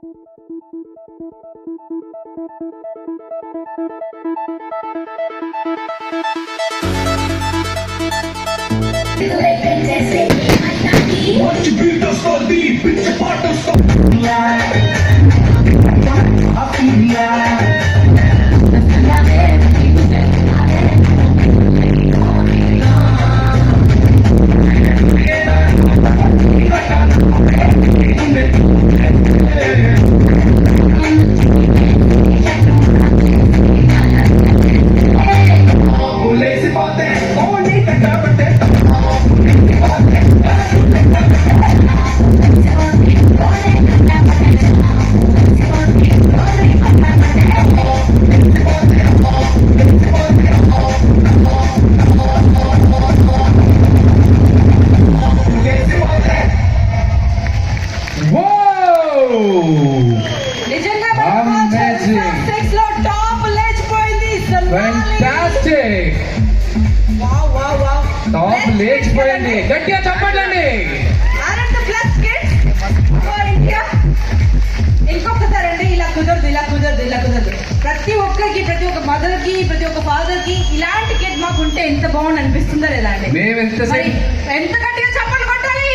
Watch you build us for the bitch part of fantastic. Top లేచిపోయింది. గట్టిగా చెప్పండి. ఇంకొకసారి అండి, ఇలా కుదరదు, ఇలా కుదరదు, ఇలా కుదరదు. ప్రతి ఒక్కరికి, ప్రతి ఒక్క మదర్ కి, ప్రతి ఒక్క ఫాదర్ కి ఇలాంటి కిడ్ మాకు ఉంటే ఎంత బాగుంది అనిపిస్తుందో లేదా అండి. మేము ఎంత గట్టిగా చప్పట్లు కొట్టాలి.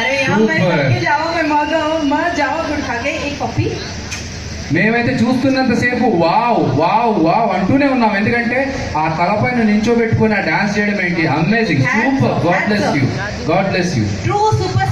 अरे यहाँ मैं जावा में माँ जावा गुड़ खा के एक पप्पी. మేమైతే చూస్తున్నంతసేపు వావ్ వావ్ వావ్ అంటూనే ఉన్నాం. ఎందుకంటే ఆ తలపైన నించోబెట్టుకుని ఆ డాన్స్ చేయడం ఏంటి amazing, super. God bless you, God bless you. True super.